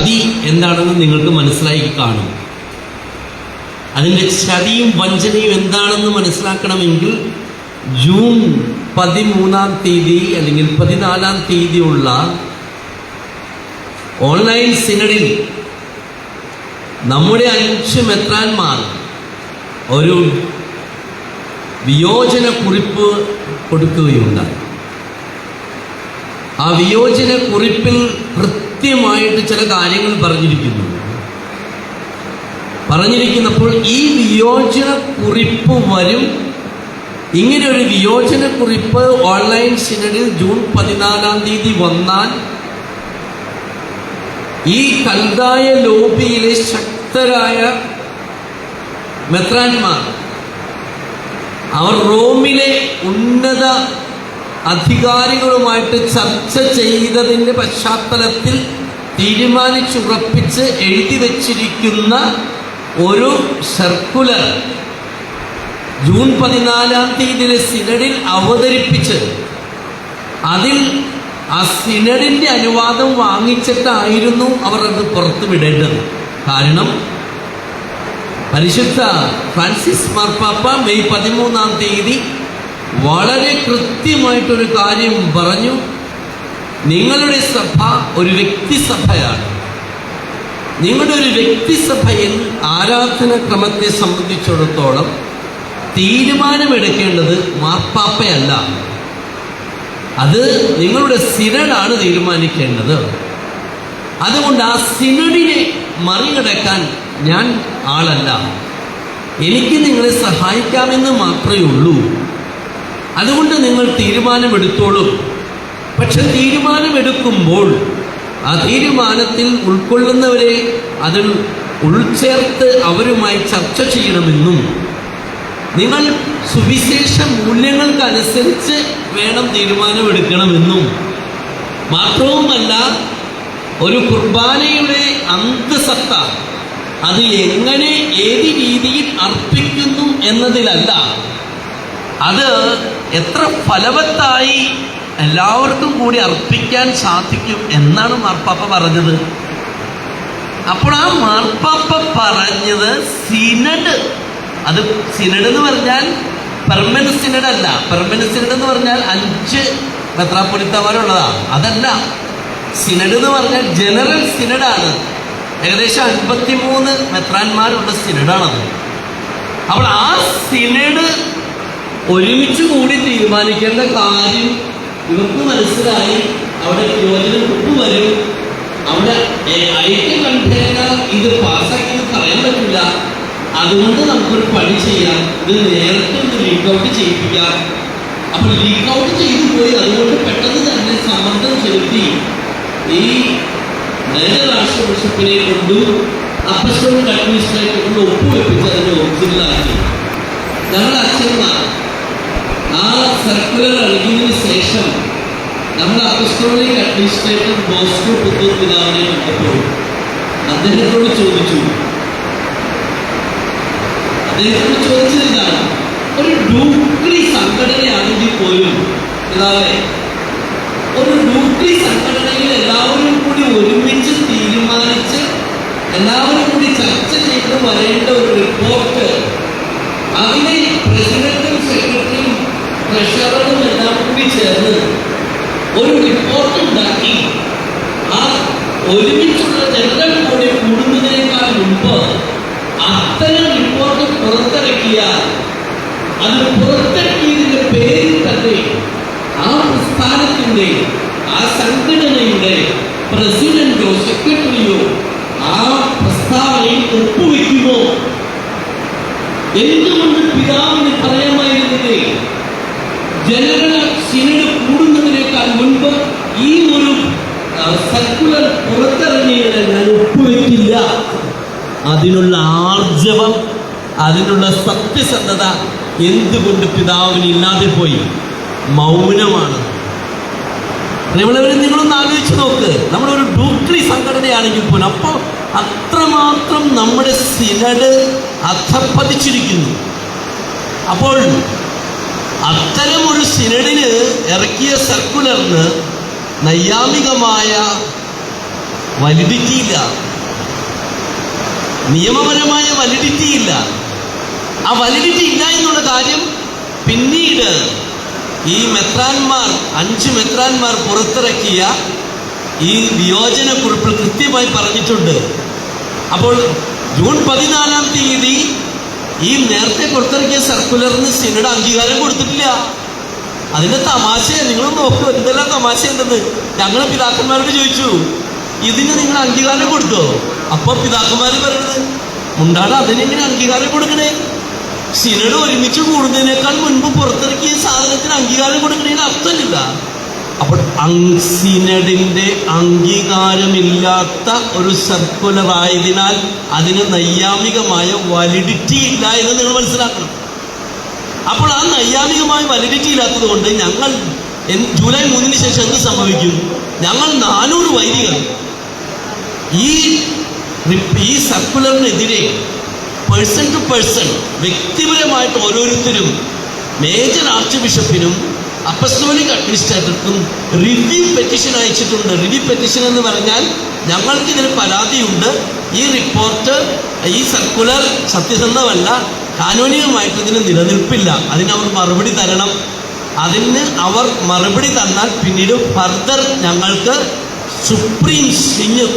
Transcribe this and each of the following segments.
ചതി എന്താണെന്ന് നിങ്ങൾക്ക് മനസ്സിലായി കാണും. അതിൻ്റെ ചതിയും വഞ്ചനയും എന്താണെന്ന് മനസ്സിലാക്കണമെങ്കിൽ ജൂൺ 13-ാം തീയതി അല്ലെങ്കിൽ 14-ാം തീയതിയുള്ള ഓൺലൈൻ സിനഡിൽ നമ്മുടെ 5 മെത്രാന്മാർ ഒരു വിയോജന കുറിപ്പ് കൊടുക്കുകയുണ്ടായി. ആ വിയോജന കുറിപ്പിൽ കൃത്യമായിട്ട് ചില കാര്യങ്ങൾ പറഞ്ഞിരിക്കുന്നപ്പോൾ ഈ വിയോജന കുറിപ്പ് വരും. ഇങ്ങനെ ഒരു വിയോജന കുറിപ്പ് ഓൺലൈൻ സിനഡിൽ ജൂൺ 14-ാം തീയതി വന്നാൽ ഈ കൽദായ ലോബിയിലെ ശക്തരായ മെത്രാന്മാർ അവർ റോമിലെ ഉന്നത അധികാരികളുമായിട്ട് ചർച്ച ചെയ്തതിൻ്റെ പശ്ചാത്തലത്തിൽ തീരുമാനിച്ചുറപ്പിച്ച് എഴുതി വച്ചിരിക്കുന്ന ഒരു സർക്കുലർ ജൂൺ 14-ാം തീയതിയിലെ സിനഡിൽ അവതരിപ്പിച്ച് അതിൽ ആ സിനഡിൻ്റെ അനുവാദം വാങ്ങിച്ചിട്ടായിരുന്നു അവർ അത് പുറത്തുവിടേണ്ടത്. കാരണം പരിശുദ്ധ ഫ്രാൻസിസ് മാർപ്പാപ്പ മെയ് 13-ാം തീയതി വളരെ കൃത്യമായിട്ടൊരു കാര്യം പറഞ്ഞു. നിങ്ങളുടെ സഭ ഒരു വ്യക്തിസഭയാണ്. നിങ്ങളുടെ ഒരു വ്യക്തിസഭയിൽ ആരാധനാക്രമത്തെ സംബന്ധിച്ചിടത്തോളം തീരുമാനമെടുക്കേണ്ടത് മാർപ്പാപ്പയല്ല, അത് നിങ്ങളുടെ സിനഡാണ് തീരുമാനിക്കേണ്ടത്. അതുകൊണ്ട് ആ സിനഡിനെ മറികടക്കാൻ ഞാൻ ആളല്ല, എനിക്ക് നിങ്ങളെ സഹായിക്കാമെന്ന് മാത്രമേ ഉള്ളൂ. അതുകൊണ്ട് നിങ്ങൾ തീരുമാനമെടുത്തോളൂ. പക്ഷെ തീരുമാനമെടുക്കുമ്പോൾ ആ തീരുമാനത്തിൽ ഉൾക്കൊള്ളുന്നവരെ അതിൽ ഉൾച്ചേർത്ത് അവരുമായി ചർച്ച ചെയ്യണമെന്നും നിങ്ങൾ സുവിശേഷ മൂല്യങ്ങൾക്കനുസരിച്ച് വേണം തീരുമാനമെടുക്കണമെന്നും മാത്രവുമല്ല, ഒരു കുർബാനയുടെ അന്തസത്ത അത് എങ്ങനെ ഏത് രീതിയിൽ അർപ്പിക്കുന്നു എന്നതിലല്ല, അത് എത്ര ഫലവത്തായി എല്ലാവർക്കും കൂടി അർപ്പിക്കാൻ സാധിക്കും എന്നാണ് മാർപ്പാപ്പ പറഞ്ഞത്. അപ്പോൾ ആ മാർപ്പാപ്പ പറഞ്ഞത് സിനഡ്, അത് സിനഡ് എന്ന് പറഞ്ഞാൽ പെർമനന്റ് സിനഡ് അല്ല. പെർമനന്റ് സിനഡ് എന്ന് പറഞ്ഞാൽ 5 മെത്രാപ്പൊലീത്തമാരുള്ളതാണ്, അതല്ല. സിനഡ് എന്ന് പറഞ്ഞാൽ ജനറൽ സിനഡാണ്. ഏകദേശം 53 മെത്രാന്മാരുള്ള സിനഡാണത്. അപ്പോൾ ആ സിനഡ് ഒരുമിച്ച് കൂടി തീരുമാനിക്കേണ്ട കാര്യം ഇവർക്ക് മനസ്സിലായി. അവിടെ യോജന കുപ്പ് വരും, അവിടെ ഐക്യകണ്ഠേന ഇത് പാസ്സാക്കി പറയാൻ പറ്റില്ല. അതുകൊണ്ട് നമുക്കൊരു പണി ചെയ്യാം, ഇത് നേരത്തെ ഒന്ന് ലീക്ക് ഔട്ട് ചെയ്യിപ്പിക്കാം. അപ്പോൾ ലീക്ക് ഔട്ട് ചെയ്തു പോയി. അതുകൊണ്ട് പെട്ടെന്ന് തന്നെ സമ്മർദ്ദം ചെലുത്തി ഈ മേജർ ആർച്ച് ബിഷപ്പിനെ കൊണ്ടു അപ്പസ്റ്റോളിക് അഡ്മിനിസ്ട്രേറ്ററെ കൊണ്ട് ഒപ്പുവെപ്പിച്ച് അതിനെ ഒറിജിനലാക്കി. ഞങ്ങളുടെ അച്ഛന്മാർ ആ സർക്കുലർ നൽകിയതിനു ശേഷം നമ്മുടെ അപ്പസ്റ്റോളിക് അഡ്മിനിസ്ട്രേറ്റർ ബോസ്കോ പുത്തൂർ പിതാവിനെ കണ്ടപ്പോൾ അദ്ദേഹത്തോട് ചോദിച്ചത് ഇതാണ്, ഒരു ഡ്യൂക്രി സംഘടനയാണെങ്കിൽ പോലും പിതാവേ, ഒരു ഡ്യൂക്രി സംഘടനയിൽ എല്ലാവരും കൂടി ഒരുമിച്ച് തീരുമാനിച്ച് എല്ലാവരും കൂടി ചർച്ച ചെയ്ത് വരേണ്ട ഒരു റിപ്പോർട്ട്, അതിനെ പ്രസിഡന്റും സെക്രട്ടറിയും ട്രഷററും എല്ലാം കൂടി ചേർന്ന് ഒരു റിപ്പോർട്ട് ഉണ്ടാക്കി ആ ഒരുമിച്ചുള്ള ജനറൽ ബോഡി കൂടുന്നതിനേക്കാൾ മുമ്പ് അത്തരം റിപ്പോർട്ട് പുറത്തിറക്കിയാൽ അത് പുറത്തിറക്കിയതിന്റെ പേരിൽ തന്നെ ആ പ്രസ്ഥാനത്തിന്റെ ആ സംഘടനയുടെ പ്രസിഡന്റോ സെക്രട്ടറിയോ ആ പ്രസ്താവനയിൽ ഒപ്പുവെക്കുമോ? എന്തുകൊണ്ട് പിതാവിന് പറയാമായിരുന്നത് ജനറൽ സിനഡ് കൂടുന്നതിനേക്കാൾ മുൻപ് ഈ ഒരു സർക്കുലർ പുറത്തിറങ്ങിയത് ഞാൻ ഒപ്പുവെക്കില്ല? അതിനുള്ള ആർജവം, അതിനുള്ള സത്യസന്ധത എന്തുകൊണ്ട് പിതാവിന് ഇല്ലാതെ പോയി? മൗനമാണ്. നിങ്ങളൊന്ന് ആലോചിച്ച് നോക്ക്. നമ്മളൊരു ഡ്യൂക്രി സംഘടനയാണെങ്കിൽ പോലും അപ്പോൾ അത്രമാത്രം നമ്മുടെ സിനഡ് അധപ്പതിച്ചിരിക്കുന്നു. അപ്പോൾ അത്തരം ഒരു സിനഡിന് ഇറക്കിയ സർക്കുലറിന് നൈയാമികമായ വാലിഡിറ്റി ഇല്ല, നിയമപരമായ വാലിഡിറ്റി ഇല്ല. ആ വാലിഡിറ്റി ഇല്ല എന്നുള്ള കാര്യം പിന്നീട് ഈ മെത്രാന്മാർ 5 മെത്രാന്മാർ പുറത്തിറക്കിയ ഈ വിയോജനക്കുറിപ്പിൽ കൃത്യമായി പറഞ്ഞിട്ടുണ്ട്. അപ്പോൾ ജൂൺ 14-ാം തീയതി ഈ നേരത്തെ പുറത്തിറക്കിയ സർക്കുലറിന് സിനഡ് അംഗീകാരം കൊടുത്തിട്ടില്ല. അതിന്റെ തമാശ നിങ്ങൾ നോക്കൂ, എന്തെല്ലാം തമാശ ഉണ്ടെന്ന്. ഞങ്ങൾ പിതാക്കന്മാരോട് ചോദിച്ചു, ഇതിന് നിങ്ങൾ അംഗീകാരം കൊടുത്തോ? അപ്പൊ പിതാക്കന്മാർ പറയുന്നത്, ഉണ്ടാണ് അതിനെങ്ങനെ അംഗീകാരം കൊടുക്കണേ? സിനഡ് ഒരുമിച്ച് കൂടുന്നതിനേക്കാൾ മുൻപ് പുറത്തിറക്കിയ സാധനത്തിന് അംഗീകാരം കൊടുക്കണേന് അർത്ഥമില്ല. അപ്പോൾ സിനഡിന്റെ അംഗീകാരമില്ലാത്ത ഒരു സർക്കുലർ ആയതിനാൽ അതിന് നൈയാമികമായ വാലിഡിറ്റി ഇല്ല എന്ന് നിങ്ങൾ മനസ്സിലാക്കണം. അപ്പോൾ ആ നൈയാമികമായ വാലിഡിറ്റി ഇല്ലാത്തത് കൊണ്ട് ഞങ്ങൾ ജൂലൈ 3-ന് ശേഷം എന്ത് സംഭവിക്കും? ഞങ്ങൾ 400 വൈദികർ ഈ സർക്കുലറിനെതിരെ പേഴ്സൺ ടു പേഴ്സൺ വ്യക്തിപരമായിട്ട് ഓരോരുത്തരും മേജർ ആർച്ച് ബിഷപ്പിനും അപ്പസ്തോലിക് അഡ്മിനിസ്ട്രേറ്റർക്കും റിവ്യൂ പെറ്റീഷൻ അയച്ചിട്ടുണ്ട്. റിവ്യൂ പെറ്റീഷൻ എന്ന് പറഞ്ഞാൽ ഞങ്ങൾക്കിതിന് പരാതിയുണ്ട്, ഈ റിപ്പോർട്ട്, ഈ സർക്കുലർ സത്യസന്ധമല്ല, കാനോനികമായിട്ട് ഇതിന് നിലനിൽപ്പില്ല, അതിനവർ മറുപടി തരണം. അതിന് അവർ മറുപടി തന്നാൽ പിന്നീട് ഫർദർ ഞങ്ങൾക്ക് സുപ്രീം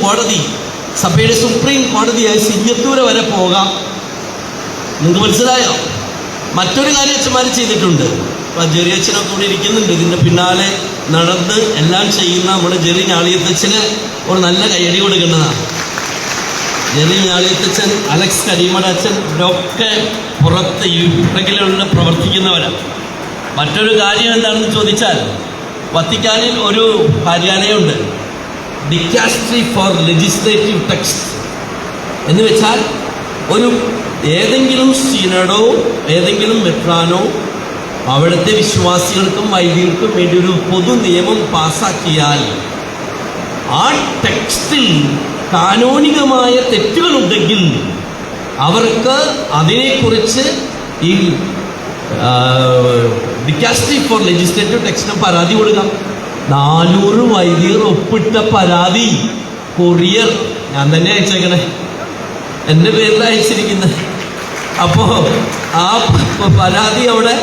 കോടതി, സഭയുടെ സുപ്രീം കോടതിയായ സിഞ്ഞത്തൂര വരെ പോകാം. നിങ്ങൾക്ക് മനസ്സിലായോ? മറ്റൊരു കാര്യം അച്ഛന്മാർ ചെയ്തിട്ടുണ്ട്. അപ്പം ജെറി അച്ഛനൊക്കെ കൂടി ഇരിക്കുന്നുണ്ട്, ഇതിൻ്റെ പിന്നാലെ നടന്ന് എല്ലാം ചെയ്യുന്ന നമ്മുടെ ജെറി ഞാളിയത്തച്ഛന് ഒരു നല്ല കയ്യടി കൊടുക്കേണ്ടതാണ്. ജെറി ഞാളിയത്തച്ഛൻ, അലക്സ് കരീമയുടെ അച്ഛൻ, ഇവരൊക്കെ പുറത്ത് യുദ്ധത്തിലുള്ള പ്രവർത്തിക്കുന്നവരാണ്. മറ്റൊരു കാര്യം എന്താണെന്ന് ചോദിച്ചാൽ, വത്തിക്കാനിൽ ഒരു കാര്യാലയമുണ്ട്, ഡിക്കാസ്ട്രി ഫോർ ലെജിസ്ലേറ്റീവ് ടെക്സ്റ്റ് എന്ന് വെച്ചാൽ ഏതെങ്കിലും സിനഡോ ഏതെങ്കിലും മെത്രാനോ അവിടുത്തെ വിശ്വാസികൾക്കും വൈദികർക്കും വേണ്ടി ഒരു പൊതു നിയമം പാസാക്കിയാൽ ആ ടെക്സ്റ്റിൽ കാനോനികമായ തെറ്റുകളുണ്ടെങ്കിൽ അവർക്ക് അതിനെക്കുറിച്ച് ഈ ഡിക്കാസ്ട്രി ഫോർ ലെജിസ്ലേറ്റീവ് ടെക്സ്റ്റിന് പരാതി കൊടുക്കാം. 400 വൈദികർ ഒപ്പിട്ട പരാതി കൊറിയർ ഞാൻ തന്നെ അയച്ചേക്കണേ, എൻ്റെ പേരിൽ അയച്ചിരിക്കുന്നത്. അപ്പോൾ ആ പരാതി അവിടെ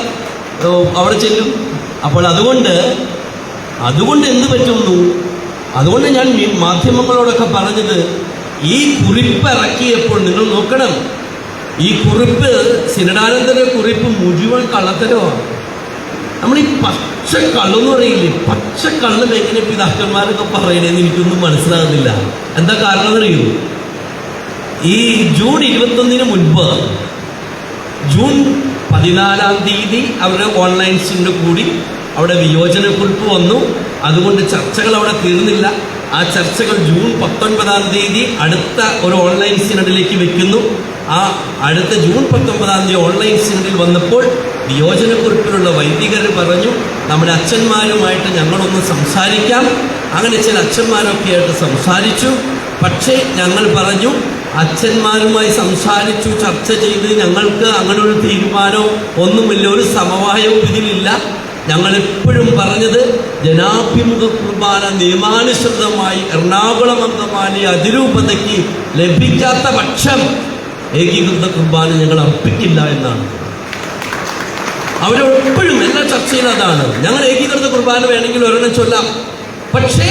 ചെല്ലും. അപ്പോൾ അതുകൊണ്ട് എന്ത് പറ്റുന്നു? അതുകൊണ്ട് ഞാൻ മാധ്യമങ്ങളോടൊക്കെ പറഞ്ഞത്, ഈ കുറിപ്പ് ഇറക്കിയപ്പോൾ നിങ്ങൾ നോക്കണം, ഈ കുറിപ്പ് സിനഡാനന്തര കുറിപ്പ് മുഴുവൻ കള്ളത്തരമാണ്. നമ്മൾ ഈ പച്ചക്കള്ളെന്ന് പറയില്ലേ, പച്ചക്കള്ളം എങ്ങനെ പിതാക്കന്മാരൊക്കെ പറയണേന്ന് എനിക്കൊന്നും മനസ്സിലാകുന്നില്ല. എന്താ കാരണം എന്നറിയൂ? ഈ ജൂൺ 21-ന് മുൻപ് ജൂൺ 14-ാം തീയതി അവരുടെ ഓൺലൈൻ സിനഡ് കൂടി അവിടെ വിയോജനക്കുറിപ്പ് വന്നു. അതുകൊണ്ട് ചർച്ചകൾ അവിടെ തീർന്നില്ല. ആ ചർച്ചകൾ ജൂൺ 19-ാം തീയതി അടുത്ത ഒരു ഓൺലൈൻ സിനഡിലേക്ക് വെക്കുന്നു. ആ അടുത്ത ജൂൺ 19-ാം തീയതി ഓൺലൈൻ സിനഡിൽ വന്നപ്പോൾ വിയോജനക്കുറിപ്പിലുള്ള വൈദികർ പറഞ്ഞു, നമ്മുടെ അച്ഛന്മാരുമായിട്ട് ഞങ്ങളൊന്ന് സംസാരിക്കാം. അങ്ങനെ ചില അച്ഛന്മാരൊക്കെ ആയിട്ട് സംസാരിച്ചു. പക്ഷേ ഞങ്ങൾ പറഞ്ഞു, അച്ഛന്മാരുമായി സംസാരിച്ചു, ചർച്ച ചെയ്ത് ഞങ്ങൾക്ക് അങ്ങനെ ഒരു തീരുമാനവും ഒന്നുമില്ല, ഒരു സമവായവും ഇതിലില്ല. ഞങ്ങളെപ്പോഴും പറഞ്ഞത്, ജനാഭിമുഖ കുർബാന നിയമാനുസൃതമായി എറണാകുളം അങ്കമാലി അതിരൂപതയ്ക്ക് ലഭിക്കാത്ത പക്ഷം ഏകീകൃത കുർബാന ഞങ്ങൾ അർപ്പിക്കില്ല എന്നാണ്. അവരെപ്പോഴും എല്ലാ ചർച്ചയിലും അതാണ്. ഞങ്ങൾ ഏകീകൃത കുർബാന വേണമെങ്കിൽ ഒരെണ്ണം ചൊല്ലാം, പക്ഷേ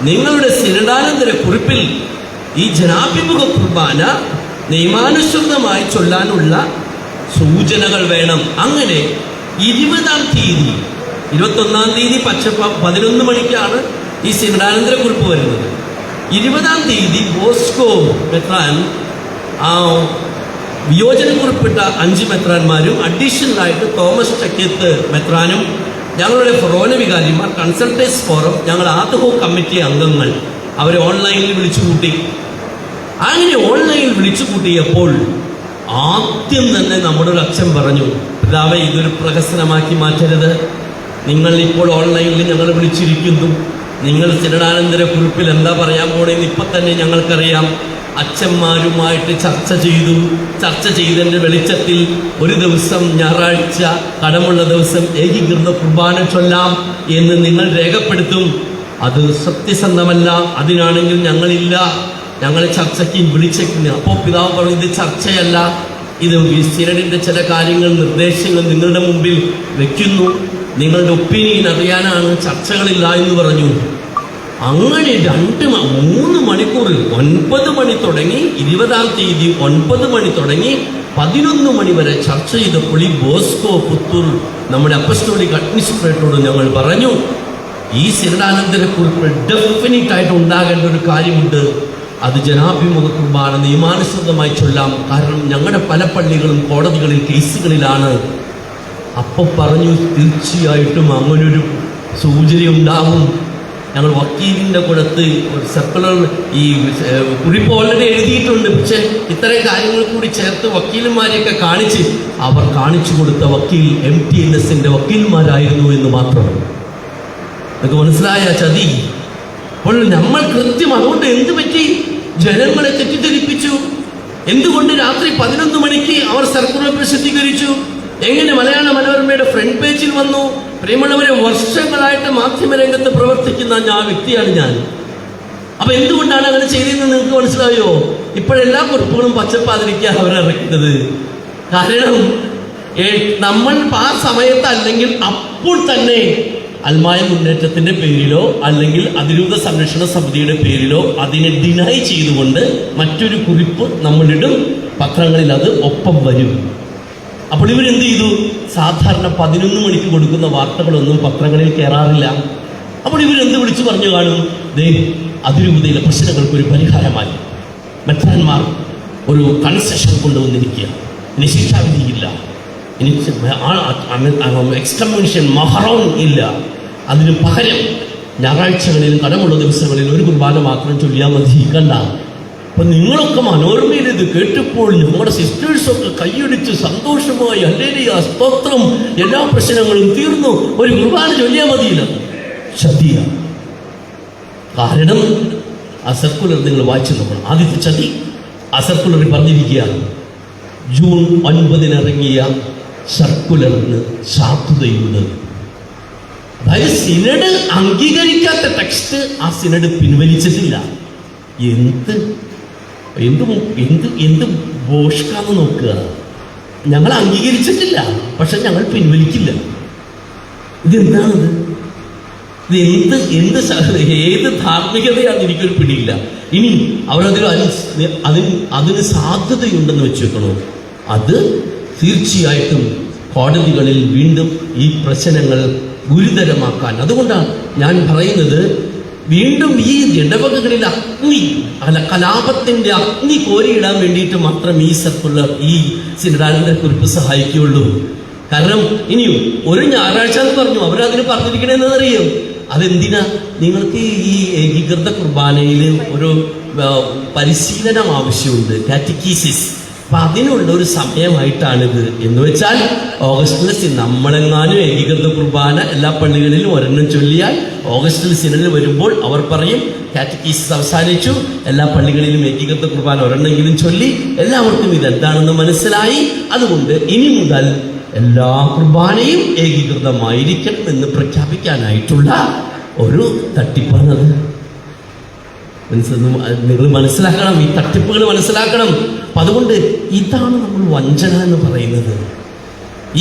നിങ്ങളുടെ സിനഡാനന്തര കുറിപ്പിൽ ഈ ജനാഭിമുഖ കുർബാന നിയമാനുസൃതമായി ചൊല്ലാനുള്ള സൂചനകൾ വേണം. അങ്ങനെ 20-ാം തീയതി 21-ാം തീയതി 11 മണിക്കാണ് ഈ സിനഡാനന്തര കുറിപ്പ് വരുന്നത്. 20-ാം തീയതി ബോസ്കോ മെത്രാൻ വിയോജനക്കുറിപ്പിട്ട 5 മെത്രാന്മാരും അഡീഷണലായിട്ട് തോമസ് ചക്കേത്ത് മെത്രാനും ഞങ്ങളുടെ ഫൊറോന വികാരിമാർ, കൺസൾട്ടേഴ്സ് ഫോറം, ഞങ്ങൾ ആദ്ഹോ കമ്മിറ്റി അംഗങ്ങൾ അവരെ ഓൺലൈനിൽ വിളിച്ചു കൂട്ടി. അങ്ങനെ ഓൺലൈനിൽ വിളിച്ചു കൂട്ടിയപ്പോൾ ആദ്യം തന്നെ നമ്മുടെ ഒരു അച്ഛൻ പറഞ്ഞു, പിതാവേ, ഇതൊരു പ്രഹസനമാക്കി മാറ്റരുത്. നിങ്ങൾ ഇപ്പോൾ ഓൺലൈനിൽ ഞങ്ങൾ വിളിച്ചിരിക്കുന്നു, നിങ്ങൾ സിനഡാനന്തര കുറിപ്പിൽ എന്താ പറയാൻ പോണെന്ന് ഇപ്പം തന്നെ ഞങ്ങൾക്കറിയാം. അച്ഛന്മാരുമായിട്ട് ചർച്ച ചെയ്തതിൻ്റെ വെളിച്ചത്തിൽ ഒരു ദിവസം ഞായറാഴ്ച കടമുള്ള ദിവസം ഏകീകൃത കുർബാന ചൊല്ലാം എന്ന് നിങ്ങൾ രേഖപ്പെടുത്തും. അത് സത്യസന്ധമല്ല, അതിനാണെങ്കിൽ ഞങ്ങളില്ല, ഞങ്ങളെ ചർച്ചയ്ക്ക് വിളിച്ചേക്കുന്നു. അപ്പോൾ പിതാവ് പറഞ്ഞു, ഇത് ചർച്ചയല്ല, ഇത് സിനഡിൻ്റെ ചില കാര്യങ്ങൾ, നിർദ്ദേശങ്ങൾ നിങ്ങളുടെ മുമ്പിൽ വെക്കുന്നു, നിങ്ങളുടെ ഒപ്പീനിയൻ അറിയാനാണ്, ചർച്ചകളില്ല എന്ന് പറഞ്ഞു. അങ്ങനെ 3 മണിക്കൂർ, 9 മണി തുടങ്ങി, 20-ാം തീയതി 9 മണി തുടങ്ങി 11 മണി വരെ ചർച്ച ചെയ്തപ്പോൾ ഈ ബോസ്കോ പുത്തൂർ നമ്മുടെ അപ്പസ്റ്റോലിക് അഡ്മിനിസ്ട്രേറ്ററോട് ഞങ്ങൾ പറഞ്ഞു, ഈ സിനഡാനന്തരക്കുറിപ്പ് ഡെഫിനറ്റ് ആയിട്ട് ഉണ്ടാകേണ്ട ഒരു കാര്യമുണ്ട്. അത് ജനാഭിമുഖ കുർബാന നിയമാനുസൃതമായി ചൊല്ലാം. കാരണം ഞങ്ങളുടെ പല പള്ളികളും കോടതികളിൽ കേസുകളിലാണ്. അപ്പോൾ പറഞ്ഞു, തീർച്ചയായിട്ടും അങ്ങനൊരു സൂചന ഉണ്ടാകും. ഞങ്ങൾ വക്കീലിൻ്റെ കൂടത്ത് സർക്കുലർ ഈ കുറിപ്പ് ഓൾറെഡി എഴുതിയിട്ടുണ്ട്. പക്ഷേ ഇത്തരം കാര്യങ്ങൾ കൂടി ചേർത്ത് വക്കീലന്മാരെയൊക്കെ കാണിച്ച്, അവർ കാണിച്ചു കൊടുത്ത വക്കീൽ MTNSൻ്റെ വക്കീൽമാരായിരുന്നു എന്ന് മാത്രം. നിങ്ങൾക്ക് മനസ്സിലായ ചതി? അപ്പോൾ നമ്മൾ കൃത്യം, അതുകൊണ്ട് എന്ത് പറ്റി? ജനങ്ങളെ തെറ്റിദ്ധരിപ്പിച്ചു. എന്തുകൊണ്ട് രാത്രി 11 മണിക്ക് അവർ സർക്കുലർ പ്രസിദ്ധീകരിച്ചു? എങ്ങനെ മലയാള മനോരമയുടെ ഫ്രണ്ട് പേജിൽ വന്നു? പ്രിയമുള്ളവരെ, വർഷങ്ങളായിട്ട് മാധ്യമരംഗത്ത് പ്രവർത്തിക്കുന്ന വ്യക്തിയാണ് ഞാൻ. അപ്പൊ എന്തുകൊണ്ടാണ് അങ്ങനെ ചെയ്തതെന്ന് നിങ്ങൾക്ക് മനസ്സിലായോ? ഇപ്പോഴെല്ലാ കുറിപ്പുകളും പച്ചപ്പാതിരിക്കുക അവരിറക്കുന്നത്. കാരണം നമ്മൾ ആ സമയത്ത്, അല്ലെങ്കിൽ അപ്പോൾ തന്നെ അൽമായ മുന്നേറ്റത്തിന്റെ പേരിലോ അല്ലെങ്കിൽ അതിരൂപത സംരക്ഷണ സമിതിയുടെ പേരിലോ അതിനെ ഡിനൈ ചെയ്തുകൊണ്ട് മറ്റൊരു കുറിപ്പ് നമ്മളിടും, പത്രങ്ങളിൽ അത് ഒപ്പം വരും. അപ്പോൾ ഇവരെന്ത് ചെയ്തു? സാധാരണ 11 മണിക്ക് കൊടുക്കുന്ന വാർത്തകളൊന്നും പത്രങ്ങളിൽ കയറാറില്ല. അപ്പോൾ ഇവരെന്ത് വിളിച്ചു പറഞ്ഞു കാണും? ദേ, അതിരൂപതയിലെ പ്രശ്നങ്ങൾക്കൊരു പരിഹാരമായി മെത്രാന്മാർ ഒരു കൺസെഷൻ കൊണ്ടുവന്നിരിക്കുക, ഇനി ശിക്ഷാവിധിയില്ല, ഇനി എക്സ്കമ്മ്യൂണിഷൻ മഹറോൺ ഇല്ല, അതിന് പകരം ഞായറാഴ്ചകളിലും കടമുള്ള ദിവസങ്ങളിൽ ഒരു കുർബാന മാത്രം ചൊല്ലിയാൽ മതി. കണ്ട, അപ്പൊ നിങ്ങളൊക്കെ മനോരമയിൽ ഇത് കേട്ടപ്പോൾ നമ്മുടെ സിസ്റ്റേഴ്സൊക്കെ കൈയടിച്ച് സന്തോഷമായി ഹല്ലേലൂയ സ്തോത്രം, എല്ലാ പ്രശ്നങ്ങളും തീർന്നു, ഒരു കുർബാന ചൊല്ലിയാൽ മതിയില്ല. ചതിയ. കാരണം ആ സർക്കുലർ നിങ്ങൾ വായിച്ചു നോക്കണം. ആദ്യത്തെ ചതി, ആ സർക്കുലറിൽ പറഞ്ഞിരിക്കുകയാണ്, ജൂൺ 9 ഇറങ്ങിയ സർക്കുലറിന് സാധുതയുണ്ട്. അതായത് സിനഡ് അംഗീകരിക്കാത്ത ടെക്സ്റ്റ് ആ സിനഡ് പിൻവലിച്ചിട്ടില്ല. എന്ത് എന്ത് എന്ത് എന്ത് ബോഷ്കാന്ന് നോക്കുക. ഞങ്ങൾ അംഗീകരിച്ചിട്ടില്ല, പക്ഷെ ഞങ്ങൾ പിൻവലിക്കില്ല. ഇതെന്താണിത്? ഇത് ഏത് ധാർമ്മികതയാണെന്ന് എനിക്കൊരു പിടിയില്ല. ഇനി അതിന് സാധ്യതയുണ്ടെന്ന് വെച്ചേക്കണോ? അത് തീർച്ചയായിട്ടും കോടതികളിൽ വീണ്ടും ഈ പ്രശ്നങ്ങൾ ഗുരുതരമാക്കാൻ. അതുകൊണ്ടാണ് ഞാൻ പറയുന്നത്, വീണ്ടും ഈ ഇടവകകളിൽ കലാപത്തിന്റെ അഗ്നി കോരിയിടാൻ വേണ്ടിയിട്ട് മാത്രം ഈ സർക്കുലർ, ഈ സിനഡാനന്തരക്കുറിപ്പ് സഹായിക്കുകയുള്ളൂ. കാരണം ഇനിയും ഒരു ഞായറാഴ്ച എന്ന് പറഞ്ഞു, അവരതിന് പറഞ്ഞിരിക്കണേന്നറിയും. അതെന്തിനാ? നിങ്ങൾക്ക് ഈ ഏകീകൃത കുർബാനയിൽ ഒരു പരിശീലനം ആവശ്യമുണ്ട്, കാറ്റക്കീസിസ്. അപ്പൊ അതിനുള്ള ഒരു സമയമായിട്ടാണിത്. എന്ന് വെച്ചാൽ ഓഗസ്റ്റിൽ നമ്മളെങ്ങാനും ഏകീകൃത കുർബാന എല്ലാ പള്ളികളിലും ഒരെണ്ണം ചൊല്ലിയാൽ ഓഗസ്റ്റിൽ സിനഡിൽ വരുമ്പോൾ അവർ പറയും കാറ്റക്കീസിസ് അവസാനിച്ചു, എല്ലാ പള്ളികളിലും ഏകീകൃത കുർബാന ഒരെണ്ണെങ്കിലും ചൊല്ലി, എല്ലാവർക്കും ഇതെന്താണെന്ന് മനസ്സിലായി. അതുകൊണ്ട് ഇനി മുതൽ എല്ലാ കുർബാനയും ഏകീകൃതമായിരിക്കണം എന്ന് പ്രഖ്യാപിക്കാനായിട്ടുള്ള ഒരു തട്ടിപ്പാണത്. നിങ്ങൾ മനസ്സിലാക്കണം, ഈ തട്ടിപ്പുകൾ മനസ്സിലാക്കണം. അപ്പൊ അതുകൊണ്ട് ഇതാണ് നമ്മൾ വഞ്ചന എന്ന് പറയുന്നത്.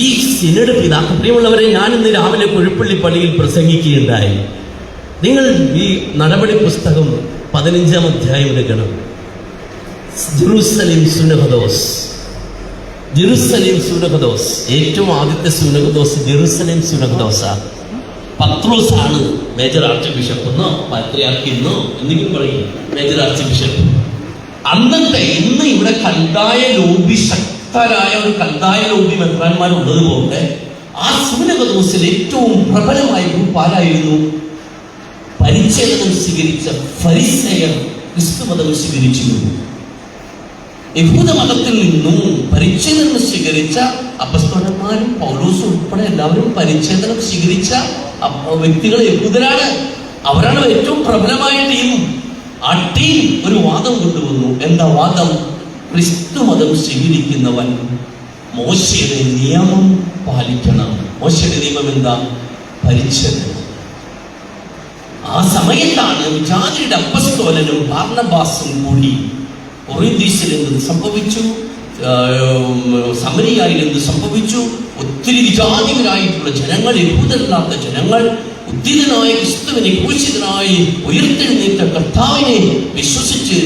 ഈ സിനഡ് പിതാക്കൾ, പ്രിയമുള്ളവരെ, ഞാൻ ഇന്ന് രാവിലെ കുഴിപ്പള്ളി പള്ളിയിൽ പ്രസംഗിക്കുകയുണ്ടായി. നിങ്ങൾ ഈ നടപടി പുസ്തകം 15-ാം അധ്യായം എടുക്കണം. ജെറുസലേം സുനഹദോസ്, ജെറുസലേം സുനഹദോസ്, ഏറ്റവും ആദ്യത്തെ സുനഹദോസ് ജെറുസലേം സുനഹദോസാണ്. പത്രോസാണ് മേജർ ആർച്ച് ബിഷപ്പ് എന്നോ പാത്രിയാർക്കി എന്നോ എന്തെങ്കിലും പറയും, മേജർ ആർച്ച് ബിഷപ്പ്. അന്നത്തെ ഇന്ന് ഇവിടെ കൽദായ ലോബി, ശക്തരായ ഒരു കൽദായ ലോബി മെത്രാന്മാരുള്ളതുപോലെ ആ സുനഹദോസിൽ ഏറ്റവും പ്രബലമായ ഗ്രൂപ്പ് ആരായിരുന്നു? പരിച്ഛേദനം സ്വീകരിച്ച ഫരിസേയർ ക്രിസ്തുമതം സ്വീകരിച്ചിരുന്നു. യഹൂദമതത്തിൽ നിന്നും പരിച്ഛേദനം സ്വീകരിച്ച അപ്പസ്തോലന്മാരും പൗലോസും ഉൾപ്പെടെ എല്ലാവരും പരിച്ഛേദനം സ്വീകരിച്ച വ്യക്തികൾ യഹൂദരാണ്. അവരാണ് ഏറ്റവും പ്രബലമായ ടീം. ആ ടീം ഒരു വാദം കൊണ്ടുവന്നു. എന്താ വാദം? ക്രിസ്തുമതം സ്വീകരിക്കുന്നവൻ മോശയുടെ നിയമം പാലിക്കണം. മോശയുടെ നിയമം എന്താ? പരിച്ഛേദനം. ആ സമയത്താണ് വിജാതിയുടെ അപ്പസ്തോലനും ബാർന്നബാസും കൂടി കൊറിന്ത്യസിൽ എന്ത് സംഭവിച്ചു, സമരിയായിൽ എന്ത് സംഭവിച്ചു, ഒത്തിരി വിജാതികരായിട്ടുള്ള ജനങ്ങൾ, യഹൂദരല്ലാത്ത ജനങ്ങൾ ഉദ്ധിതനായ ക്രിസ്തുവിനെ, ക്രൂശിതനായി ഉയർത്തെഴുന്നേറ്റ കർത്താവിനെ വിശ്വസിച്ച്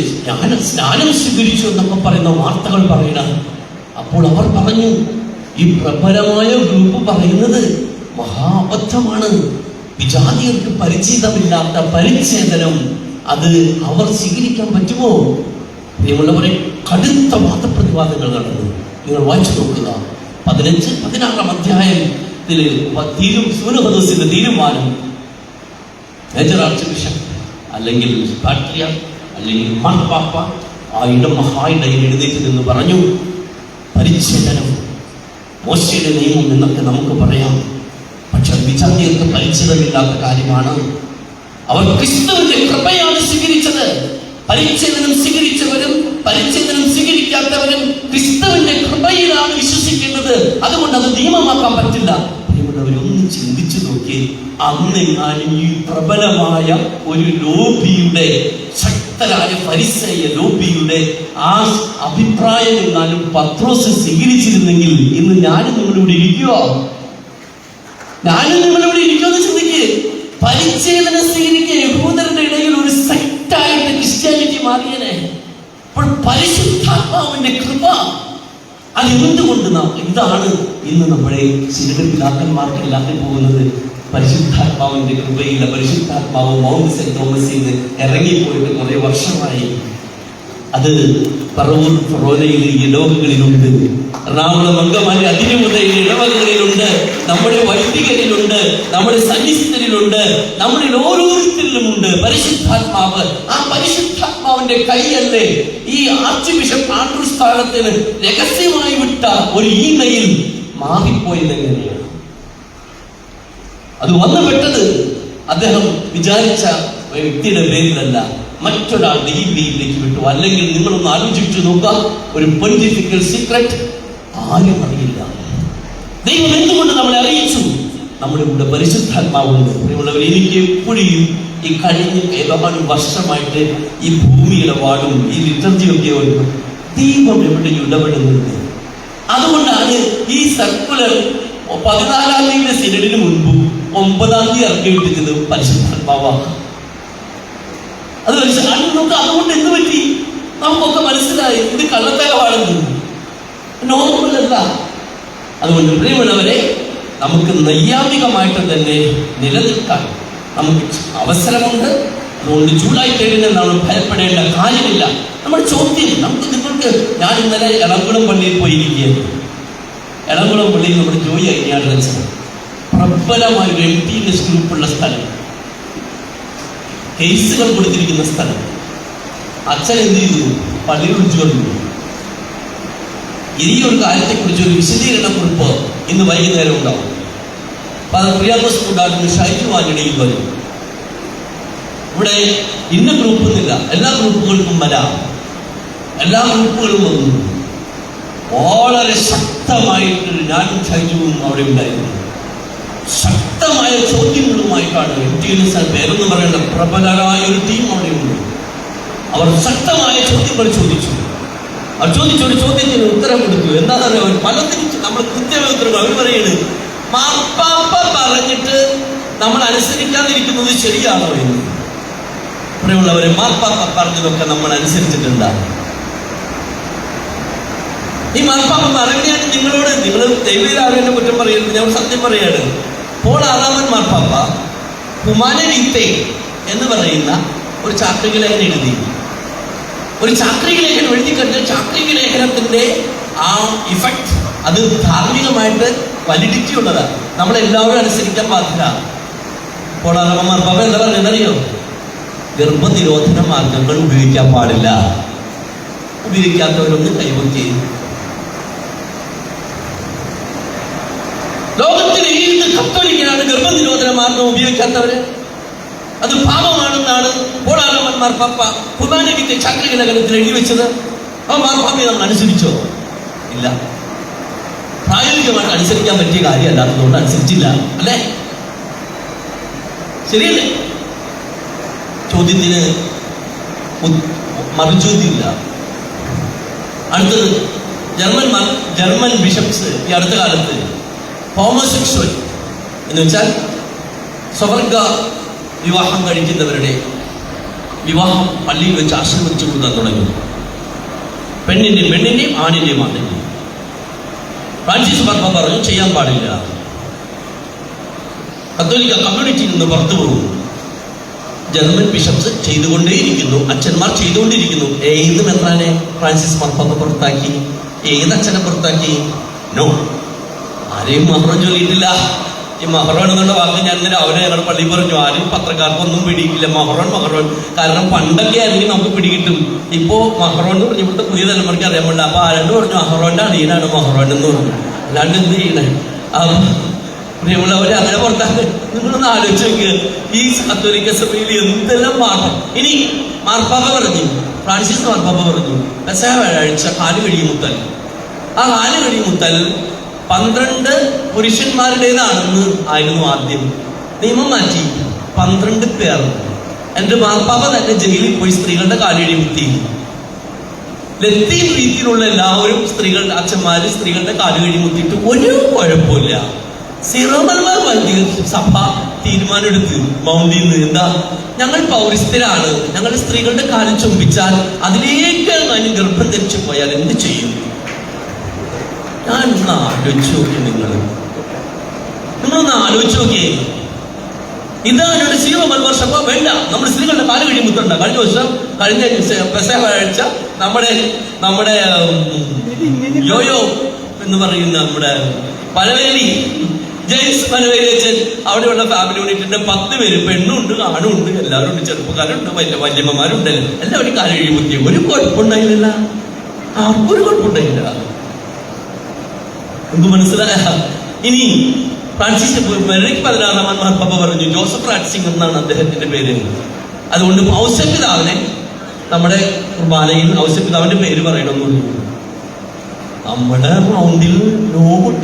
സ്നാനം സ്വീകരിച്ചു എന്നൊക്കെ പറയുന്ന വാർത്തകൾ പറയണം. അപ്പോൾ അവർ പറഞ്ഞു, ഈ പ്രബലമായ ഗ്രൂപ്പ് പറയുന്നത് മഹാബദ്ധമാണ്. വിജാതിയർക്ക് പരിചിതമില്ലാത്ത പരിച്ഛേദനം അത് അവർ സ്വീകരിക്കാൻ പറ്റുമോ? പ്രിയമുള്ളവരെ, കടുത്ത വാദപ്രതിവാദങ്ങൾ നടന്നു. നിങ്ങൾ വായിച്ചു നോക്കുക. 15-16 അധ്യായത്തിൽ സൂനഹദോസിന്റെ തീരുമാനം, മേജർ ആർച്ച് ബിഷപ്പ് അല്ലെങ്കിൽ പാട്രിയാർക്ക് അല്ലെങ്കിൽ മാർപ്പാപ്പ ആ മഹായിടയിൽ എഴുന്നേറ്റ് നിന്ന് പറഞ്ഞു, പരിച്ഛേദനം മോശയുടെ നിയമം എന്നൊക്കെ നമുക്ക് പറയാം, പക്ഷെ വിജാതിയർക്ക് പരിചിതമില്ലാത്ത കാര്യമാണ്. അവർ ക്രിസ്തുവിന്റെ കൃപയാണ് സ്വീകരിച്ചത്. പരിച്ഛേദനം സ്വീകരിച്ചവരും പരിച്ഛേദനം സ്വീകരിക്കാത്തവരും ക്രിസ്തുവിന്റെ കൃപയിലാണ് വിശ്വസിക്കേണ്ടത്. അതുകൊണ്ട് അത് നിയമമാക്കാൻ പറ്റില്ല. അവരൊന്ന് ചിന്തിച്ചു നോക്കി, അന്നെങ്ങാനും ഈ പ്രബലമായ ഒരു ലോബിയുടെ, ശക്തരായ ഫരിസേയ ലോബിയുടെ ആ അഭിപ്രായം എങ്ങാനും പത്രോസ് സ്വീകരിച്ചിരുന്നെങ്കിൽ ഇന്ന് ഞാനും നിങ്ങളിവിടെ ഇരിക്കുവോ? ഞാനും നിങ്ങളിവിടെ ഇരിക്കുമെന്ന് ചിന്തിക്ക്. പരിച്ഛേദനം സ്വീകരിക്കുക യഹൂദരുടെ ഇടയിൽ ഒരു സെക്റ്റായിട്ട് ക്രിസ്ത്യാനിറ്റി മാറിയനെ. അപ്പോൾ പരിശുദ്ധാത്മാവിന്റെ കൃപ അതെന്തുകൊണ്ട് ഇതാണ് ഇന്ന് നമ്മുടെ ശിരപിതാക്കന്മാർക്ക് ഇല്ലാതെ പോകുന്നത്. പരിശുദ്ധാത്മാവിന്റെ കൃപയില്ല. പരിശുദ്ധാത്മാവ് മൗണ്ട് സെന്റ് തോമസിൽ നിന്ന് ഇറങ്ങിപ്പോയിട്ട് കുറെ വർഷമായി. അത് പറവൂർ ഫൊറോനയിൽ ഇടവകളിലുണ്ട്, എറണാകുളം അങ്കമാലി അതിരുമുതൽ ഇടവകളിലുണ്ട്, നമ്മുടെ വൈദികരിലുണ്ട്, നമ്മുടെ സന്യസ്തരിലുണ്ട്, നമ്മളിൽ ഓരോരുത്തരിലുമുണ്ട് പരിശുദ്ധാത്മാവ്. ആ പരിശുദ്ധാത്മാവിന്റെ കൈയല്ലേ ഈ ആർച്ച് ബിഷപ്പ് ആൻഡ്രൂസ് കാലത്തിന് രഹസ്യമായി വിട്ട ഒരു ഇമെയിൽ മാറിപ്പോയത് എങ്ങനെയാണ്? അത് വന്നുപെട്ടത് അദ്ദേഹം വിചാരിച്ച വ്യക്തിയുടെ പേരിലല്ല, മറ്റൊരാളുടെ ഇമെയിലേക്ക് വിട്ടു. അല്ലെങ്കിൽ നിങ്ങളൊന്ന് ആലോചിച്ചു നോക്കുക, ഒരു പൊളിറ്റിക്കൽ സീക്രട്ട് ആരും അറിയില്ല. ദൈവം എന്തുകൊണ്ട് നമ്മളെ അറിയിച്ചു? നമ്മുടെ കൂടെ പരിശുദ്ധാത്മാവുണ്ട്. പ്രിയമുള്ളവർ, എനിക്ക് എപ്പോഴും ഈ കഴിഞ്ഞ ഏതാനും വർഷമായിട്ട് ഈ ഭൂമിയുടെ വാടും ഈ ലിറ്റർജിയൊക്കെ ദൈവം എവിടെയും ഇടപെടുന്നുണ്ട്. അതുകൊണ്ടാണ് ഈ സർക്കുലർ 14-ാം തീയതിയുടെ സിനഡിന് മുൻപും 9-ാം തീയതി ഇറക്കി വിട്ടിച്ചത് പരിശുദ്ധാത്മാവാണ്. അത് നമുക്ക് അതുകൊണ്ട് എന്ത് പറ്റി? നമുക്കൊക്കെ മനസ്സിലായി ഇത് കള്ളത്തരമാണെന്ന്, നോർമലല്ല. അതുകൊണ്ട് പ്രിയമുള്ളവരെ, നമുക്ക് നൈയാമികമായിട്ട് തന്നെ നിലനിൽക്കാൻ നമുക്ക് അവസരമുണ്ട്. അതുകൊണ്ട് ജൂലൈ 3 നമ്മൾ ഭയപ്പെടേണ്ട കാര്യമില്ല. നമ്മുടെ ചോദ്യം നിങ്ങൾക്ക് ഞാൻ ഇന്നലെ എളംകുളം പള്ളിയിൽ പോയിരിക്കുകയാണ്. എളംകുളം പള്ളിയിൽ നമ്മുടെ ജോയി അയ്യാട് വെച്ചത് പ്രബലമായ ഒരു MTNS ഗ്രൂപ്പുള്ള സ്ഥലം, കേസുകൾ കൊടുത്തിരിക്കുന്ന സ്ഥലം. അച്ഛൻ എന്ത് ചെയ്തു? പള്ളിയിൽ വിളിച്ചു കൊണ്ടു. ഈ ഒരു കാര്യത്തെക്കുറിച്ച് ഒരു വിശദീകരണ കുറിപ്പ് ഇന്ന് വൈകുന്നേരം ഉണ്ടാവും. പ്രിയാമോസ് കൂടാതെ ഷൈജു ആന്റണിയിൽ വരും. ഇവിടെ ഇന്ന ഗ്രൂപ്പൊന്നുമില്ല, എല്ലാ ഗ്രൂപ്പുകൾക്കും വരാം. എല്ലാ ഗ്രൂപ്പുകളും വന്നു. വളരെ ശക്തമായിട്ട് ഞാനും ഷൈജുവും അവിടെ ഉണ്ടായിരുന്നു. ശക്തമായ ചോദ്യങ്ങളുമായിട്ടാണ് MTNS പേരെന്ന് പറയേണ്ട പ്രബലരായ ഒരു ടീം അവിടെയുണ്ട്. അവർ ശക്തമായ ചോദ്യങ്ങൾ ചോദിച്ചു. അവർ ചോദിച്ചൊരു ചോദ്യത്തിന് ഉത്തരം കൊടുത്തു. എന്താണെന്ന് അറിയാം, പലതിനും നമ്മൾ കൃത്യമായ ഉത്തരം. അവർ പറയുന്നത് മാർപ്പാപ്പ പറഞ്ഞിട്ട് നമ്മൾ അനുസരിക്കാതിരിക്കുന്നത് ശരിയാണോ എന്ന്. പ്രിയമുള്ളവരെ, മാർപ്പാപ്പ പറഞ്ഞതൊക്കെ നമ്മൾ അനുസരിച്ചിട്ടുണ്ടാകും. ഈ മാർപ്പാപ്പ പറഞ്ഞാണ് നിങ്ങൾ ദൈവീരാവിനെ കുറ്റം പറയുന്നത്. ഞാൻ സത്യം പറയാണ്, പോൾ 6-ാമൻ മാർപ്പാപ്പ ഹുമാനവിത്തെ എന്ന് പറയുന്ന ഒരു ചാക്രിക ലേഖനം എഴുതി. ഒരു ചാക്രിക ലേഖനം എഴുതിക്കഴിഞ്ഞാൽ ചാക്രിക ലേഖനത്തിന്റെ ആ ഇഫക്റ്റ് അത് ധാർമ്മികമായിട്ട് വാലിഡിറ്റി ഉള്ളതാണ്. നമ്മളെല്ലാവരും അനുസരിക്കാൻ ബാധ്യത. പോൾ 6-ാമൻ മാർപ്പാപ്പ എന്താ പറയുന്നറിയോ? ഗർഭനിരോധന മാർഗങ്ങൾ ഉപയോഗിക്കാൻ പാടില്ല. ഉപയോഗിക്കാത്തവരൊന്ന് കൈവക്കി. ലോകത്തിൽ ഏത് കത്തോലിക്കനാണ് ഗർഭനിരോധന മാർഗം ഉപയോഗിക്കാത്തവര്? അത് പാപമാണെന്നാണ് പോൾ 6-ാമൻ മാർപ്പാപ്പ ഹുമാനവിത്തെ ചാക്രിക ലേഖനത്തിൽ എഴുതി വെച്ചത്. ആ മാർപ്പാപ്പയെ നമ്മൾ അനുസരിച്ചോ? ഇല്ല. പ്രായോഗികമായിട്ട് അനുസരിക്കാൻ പറ്റിയ കാര്യമല്ലാത്തതുകൊണ്ട് അനുസരിച്ചില്ല, അല്ലേ? ശരിയല്ലേ? ചോദ്യത്തിന് മറുചോദ്യമില്ല. അടുത്തത് ജർമ്മൻ ബിഷപ്സ് ഈ അടുത്ത കാലത്ത് ഹോമോസെക്ഷൽ എന്ന് വെച്ചാൽ സ്വവർഗ വിവാഹം കഴിക്കുന്നവരുടെ വിവാഹം പള്ളിയിൽ വെച്ച് ആശീർവദിച്ചു കൊടുക്കാൻ തുടങ്ങുന്നു. പെണ്ണിന്റെയും ആണിന്റെയും ആണിന്റെയും. ഫ്രാൻസിസ് പാപ്പ പറഞ്ഞു ചെയ്യാൻ പാടില്ല, കത്തോലിക്ക കമ്മ്യൂണിറ്റിയിൽ നിന്ന് പുറത്തു പോകുന്നു. ജർമ്മൻ ബിഷപ്സ് ചെയ്തുകൊണ്ടേയിരിക്കുന്നു, അച്ഛന്മാർ ചെയ്തുകൊണ്ടിരിക്കുന്നു. ഏത് മെത്രാനെ ഫ്രാൻസിസ് മാർപ്പാപ്പ പുറത്താക്കി? ഏത് അച്ഛനെ പുറത്താക്കി? നോ, ആരെയും മഹ്റം ചൊല്ലിയിട്ടില്ല. ഈ മഹ്റോൻ എന്നുള്ള വാക്ക് ഞാൻ ഇന്നലെ അവരെ ഞങ്ങളുടെ പള്ളി പറഞ്ഞു. ആരും പത്രക്കാർക്കൊന്നും പിടിക്കില്ല മഹ്റോൻ. കാരണം പണ്ടൊക്കെ ആണെങ്കിൽ നമുക്ക് പിടികിട്ടും. ഇപ്പോ മഹ്റോൻ എന്ന് പറഞ്ഞു ഇവിടുത്തെ പുതിയ തലമുറയ്ക്ക് അറിയാൻ പാടില്ല. അപ്പൊ ആരോട് പറഞ്ഞു മഹ്റോന്റെ അടിയനാണ് മഹ്റോൻ എന്ന് പറഞ്ഞു. അല്ലാണ്ട് എന്ത് ചെയ്യണേ? പ്രിയമുള്ളവരെ അങ്ങനെ പുറത്താക്ക്. നിങ്ങളൊന്ന് ആലോചിച്ച് നോക്കുക, ഈ കത്തോലിക്ക സഭയിൽ എന്തെല്ലാം മാറ്റം. ഇനി മാർപ്പാപ്പ പറഞ്ഞു, ഫ്രാൻസിസ് മാർപ്പാപ്പ പറഞ്ഞു പെസഹ വ്യാഴാഴ്ച കാല് കഴിയുമുത്തൽ. ആ കാല് കഴിയുമുത്തൽ 12 പുരുഷന്മാരുടേതാണെന്ന് ആയിരുന്നു ആദ്യം. നിയമം മാറ്റി 12 പേർ. എന്റെ മാർപ്പാപ്പ തന്നെ ജയിലിൽ പോയി സ്ത്രീകളുടെ കാലുകഴി മുത്തി. ലത്തീൻ രീതിയിലുള്ള എല്ലാവരും സ്ത്രീകളുടെ അച്ഛന്മാര് സ്ത്രീകളുടെ കാലുകഴി മുത്തിയിട്ട് ഒരു കുഴപ്പമില്ല. സീറോ മലബാർ വൈദിക സഭ തീരുമാനമെടുത്ത് മൗണ്ടിൽ നിന്ന്, എന്താ, ഞങ്ങൾ പൗരസ്ത്യരാണ്, ഞങ്ങൾ സ്ത്രീകളുടെ കാലിൽ ചുംബിച്ചാൽ അതിലേക്ക് ഗർഭം ധരിച്ചു പോയാൽ എന്ത് ചെയ്യും? ഞാൻ ഒന്ന് ആലോചിച്ച് നോക്കി. നിങ്ങളൊന്ന് ആലോചിച്ച് നോക്കിയേ. ഇതാണ് സീറോ മലബാർ സഭ. വേണ്ട, നമ്മൾ സ്ത്രീകളുടെ കാല് കഴിയും മുത്തണ്ട. കഴിഞ്ഞ ദിവസം പെസഹ വ്യാഴാഴ്ച നമ്മുടെ യോയോ എന്ന് പറയുന്ന നമ്മുടെ പനവേലി ജെയിംസ് പനവേലിയച്ഛൻ, അവിടെയുള്ള ഫാമിലി യൂണിറ്റിന്റെ 10 പേര്, പെണ്ണുണ്ട് ആണുണ്ട് എല്ലാവരും ഉണ്ട്, ചെറുപ്പക്കാരുണ്ട്, വല്യമ്മമാരുണ്ട്, എല്ലാവരും കാല് കഴിയും മുത്തിയ. ഒരു കുഴപ്പമുണ്ടായില്ല, ആർക്കും ഒരു കുഴപ്പമുണ്ടായില്ല. എന്ത് മനസ്സിലായ? ഇനി ഫ്രാൻസിസ് ബെനഡിക്ട് 16 മാർപ്പാപ്പ പറഞ്ഞു, ജോസഫ് റാറ്റ്സിംഗ് എന്നാണ് അദ്ദേഹത്തിന്റെ പേര്. അതുകൊണ്ട് ഔസപിതാവിനെ നമ്മുടെ കുർബാനയിൽ ഔസപിതാവിന്റെ പേര് പറയണമെന്ന് പറഞ്ഞു. നമ്മുടെ മൗണ്ടിൽ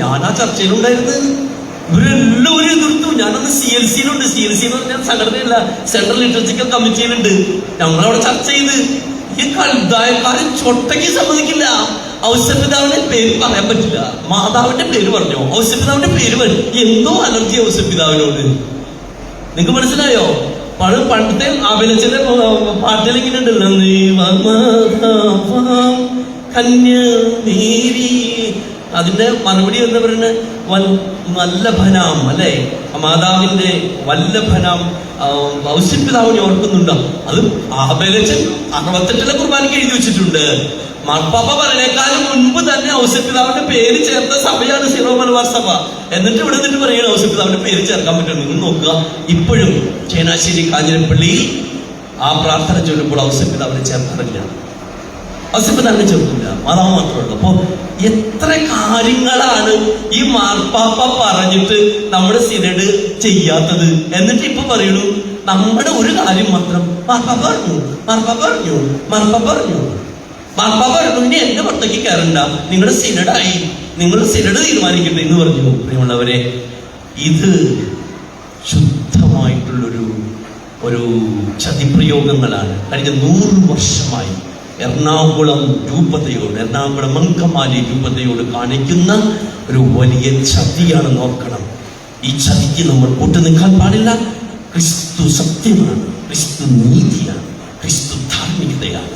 ഞാൻ ആ ചർച്ചയിലുണ്ടായിരുന്നത്. ഇവരെല്ലാവരും എതിർത്തു. ഞാനന്ന് CLC യിലുണ്ട്. CLC എന്ന് പറഞ്ഞാൽ സംഘടനയല്ല, സെൻട്രൽ ലിറ്ററേച്ചർ കമ്മിറ്റിയിലുണ്ട്. ഞങ്ങളവിടെ ചർച്ച ചെയ്ത് ഈ കൽദായക്കാരൻ ചൊട്ടയ്ക്ക് സമ്മതിക്കില്ല. ഔസപിതാവിന്റെ പേര് പറയാൻ പറ്റില്ല. മാതാവിന്റെ പേര് പറഞ്ഞു, ഔസപിതാവിന്റെ പേര് പറഞ്ഞു. എന്തോ അലർജി ഔസപിതാവിനോട്. നിങ്ങക്ക് മനസ്സിലായോ? പണ്ടത്തെ അഭിനച്ചന്റെ പാട്ടിലിങ്ങനെ ഉണ്ടല്ലോ, കന്യമേരി. അതിന്റെ മറുപടി എന്താ പറയുന്നത്? വല്ലഭനാം അല്ലെ, മാതാവിന്റെ വല്ലഭനാം ഔസപിതാവിനെ ഓർക്കുന്നുണ്ടോ? അത് ആബേലച്ചൻ 68 കുർബാനയ്ക്ക് എഴുതി വെച്ചിട്ടുണ്ട്. മാർപ്പാപ്പ പറയുന്നേക്കാളും മുൻപ് തന്നെ ഔസപിതാവിന്റെ പേര് ചേർത്ത സഭയാണ് സീറോ മലബാർ സഭ. എന്നിട്ട് ഇവിടെ നിന്നിട്ട് പറയുന്നത് ഔസപിതാവിന്റെ പേര് ചേർക്കാൻ പറ്റും. നിങ്ങൾ നോക്കുക, ഇപ്പോഴും ചേനാശ്ശേരി കാഞ്ഞിരപ്പള്ളിയിൽ ആ പ്രാർത്ഥന ചൊല്ലുമ്പോൾ ഔസപിതാവിനെ ചേർക്കാറില്ല, ഔസപിതാവിനെ ചേർക്കില്ല, മാതാവ് മാത്രമേ ഉള്ളൂ. അപ്പോ എത്ര കാര്യങ്ങളാണ് ഈ മാർപ്പാപ്പ പറഞ്ഞിട്ട് നമ്മുടെ സിനഡ് ചെയ്യാത്തത്. എന്നിട്ട് ഇപ്പൊ പറയണു നമ്മുടെ ഒരു കാര്യം മാത്രം മാർപ്പാപ്പ പറഞ്ഞു. ഇനി എന്റെ പുറത്തേക്ക് കയറണ്ട, നിങ്ങളുടെ സിനഡായി, നിങ്ങൾ സിനഡ് തീരുമാനിക്കട്ടെ എന്ന് പറഞ്ഞു. പ്രിയമുള്ളവരെ, ഇത് ശുദ്ധമായിട്ടുള്ളൊരു ചതിപ്രയോഗങ്ങളാണ്. കഴിഞ്ഞ 100 വർഷമായി എറണാകുളം അങ്കമാലി രൂപതയോട് കാണിക്കുന്ന ഒരു വലിയ ചതിയാണെന്ന് ഓർക്കണം. ഈ ചതിക്ക് നമ്മൾ കൂട്ടുനിൽക്കാൻ പാടില്ല. ക്രിസ്തു സത്യമാണ്, ക്രിസ്തു നീതിയാണ്, ക്രിസ്തു ധാർമ്മികതയാണ്.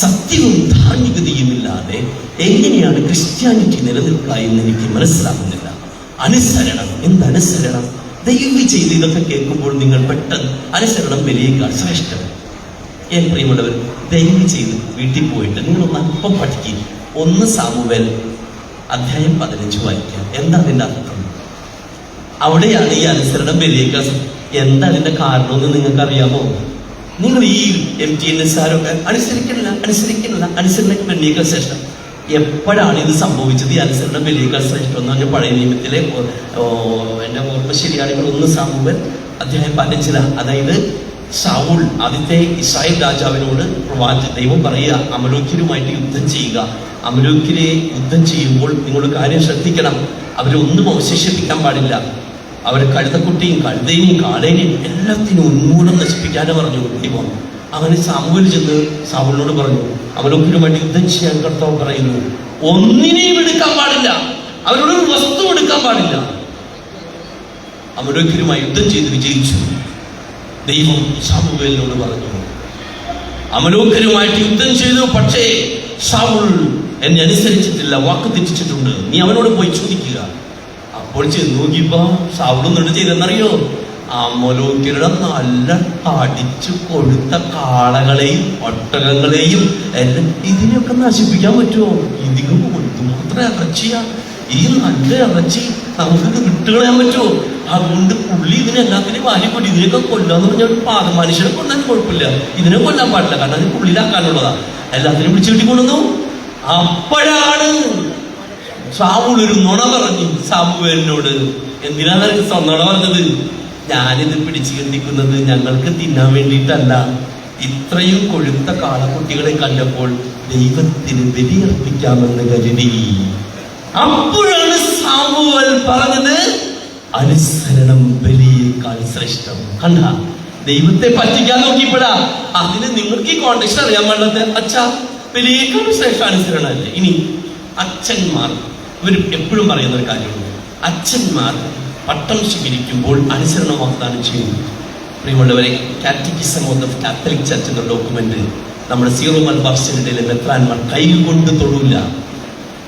സത്യവും ധാർമ്മികതയും ഇല്ലാതെ എങ്ങനെയാണ് ക്രിസ്ത്യാനിറ്റി നിലനിൽക്കുക എന്ന് എനിക്ക് മനസ്സിലാകുന്നില്ല. അനുസരണം, എന്തനുസരണം? ദയവ് ചെയ്ത് ഇതൊക്കെ കേൾക്കുമ്പോൾ നിങ്ങൾ പെട്ടെന്ന് അനുസരണം വിലയേക്കാൾ ശ്രേഷ്ഠം. പ്രിയമുള്ളവർ, ദയവ് ചെയ്ത് വീട്ടിൽ പോയിട്ട് നിങ്ങളൊന്ന് അല്പം പഠിക്കുക. 1 സാമുവേൽ അധ്യായം 15 വായിക്കാം. എന്താ അതിന്റെ അർത്ഥം? അവിടെയാണ് ഈ അനുസരണം വിലയേക്കാൾ. എന്താ അതിന്റെ കാരണമെന്ന് നിങ്ങൾക്ക് അറിയാമോ? നിങ്ങൾ ഈ MTNSകാരൊക്കെ അനുസരണയ്ക്ക് വേണ്ടിയേക്കാൾ ശ്രേഷ്ഠം. എപ്പോഴാണ് ഇത് സംഭവിച്ചത്? ഈ അനുസരണം വിലയേക്കാൾ ശ്രേഷ്ഠം എന്ന് പറഞ്ഞാൽ പഴയ നിയമത്തിലെ എന്റെ ഓർമ്മ ശരിയാണെങ്കിൽ 1 സാമുവേൽ അധ്യായം 15. അതായത് ശൗൽ ആദ്യത്തെ ഇസ്രായേൽ രാജാവിനോട് ദൈവം പറയുക, അമലോക്യരുമായിട്ട് യുദ്ധം ചെയ്യുക. അമലോക്യരെ യുദ്ധം ചെയ്യുമ്പോൾ നിങ്ങൾ കാര്യം ശ്രദ്ധിക്കണം, അവരൊന്നും അവശേഷിപ്പിക്കാൻ പാടില്ല. അവർ കഴുതക്കുട്ടിയും കഴുതേനെയും കാളേനെയും എല്ലാത്തിനും ഉന്മൂലം നശിപ്പിക്കാനും പറഞ്ഞു ദൈവം. അങ്ങനെ സാമുവേൽ ചെന്ന് സാമുവേലിനോട് പറഞ്ഞു, അവരൊക്കെ വേണ്ടി യുദ്ധം ചെയ്യാൻ കർത്താവ് പറയുന്നു, ഒന്നിനെയും എടുക്കാൻ പാടില്ല, അവരോടൊരു വസ്തു എടുക്കാൻ പാടില്ല. അമലോക്യരുമായി യുദ്ധം ചെയ്ത് വിജയിച്ചു. ദൈവം സാമുവേലിനോട് പറഞ്ഞു, അമലോക്യരുമായിട്ട് യുദ്ധം ചെയ്തു, പക്ഷേ ശൗൽ എന്നെ അനുസരിച്ചിട്ടില്ല, വാക്ക് തെറ്റിച്ചിട്ടുണ്ട്, നീ അവനോട് പോയി ചോദിക്കുക. അപ്പോൾ ചെന്ന് നോക്കിയപ്പോ ശൗലൊന്നും ചെയ്തെന്നറിയോ? അമലോക്യരുടെ നല്ല അടിച്ചു കൊടുത്ത കാളകളെയും ഒട്ടകങ്ങളെയും എല്ലാം ഇതിനെയൊക്കെ നശിപ്പിക്കാൻ പറ്റുമോ? ഇതിന് മാത്രം ഇറച്ചിയാ, ഈ നല്ല ഇറച്ചി നമുക്ക് കിട്ടുകളയാൻ പറ്റുമോ? അതുകൊണ്ട് പുള്ളി ഇതിനെല്ലാത്തിനും വാരിക്കൊടി ഇതിനൊക്കെ കൊല്ലാന്ന് പറഞ്ഞാൽ മനുഷ്യനെ കൊല്ലാൻ കുഴപ്പമില്ല, ഇതിനെ കൊല്ലാൻ പാടില്ല, കാരണം അത് പുള്ളിയിലാക്കാനുള്ളതാ. എല്ലാത്തിനും പിടിച്ചു കിട്ടിക്കൊണ്ടു. അപ്പോഴാണ് ശൗൽ ഒരു നുണ പറഞ്ഞു സാമുവേലിനോട്. എന്തിനാണ് നുണ പറഞ്ഞത്? ഞാനിത് പിടിച്ചു കെട്ടിക്കുന്നത് ഞങ്ങൾക്ക് തിന്നാൻ വേണ്ടിയിട്ടല്ല, ഇത്രയും കൊഴുത്ത കാളക്കുട്ടികളെ കണ്ടപ്പോൾ ദൈവത്തിന് ബലിയർപ്പിക്കാമെന്ന് കരുതി. അപ്പോഴാണ് സാമുവേൽ പറഞ്ഞത്, അനുസരണം ബലിയേക്കാൾ ശ്രേഷ്ഠം. കണ്ട, ദൈവത്തെ പറ്റിക്കാൻ നോക്കിയപ്പോഴാ. അതിന് നിങ്ങൾക്ക് ഈ കോണ്ടെക്സ്റ്റ് അറിയാൻ വേണ്ടത്, അച്ഛാ ബലിയേക്കാൾ ശ്രേഷ്ഠ അനുസരണമല്ലേ. ഇനി അച്ഛന്മാർ ഇവർ എപ്പോഴും പറയുന്ന ഒരു കാര്യമുണ്ട്, അച്ഛന്മാർ പട്ടം സ്വീകരിക്കുമ്പോൾ അനുസരണം വാഗ്ദാനം ചെയ്യുന്നു. പ്രിയമുള്ളവരെ, catechism of the Catholic church എന്ന ഡോക്യുമെന്റ് നമ്മുടെ സീറോ മലബാർ സെനറ്റിലെ മെത്രാന്മാർ കൈകൊണ്ട് തൊടില്ല,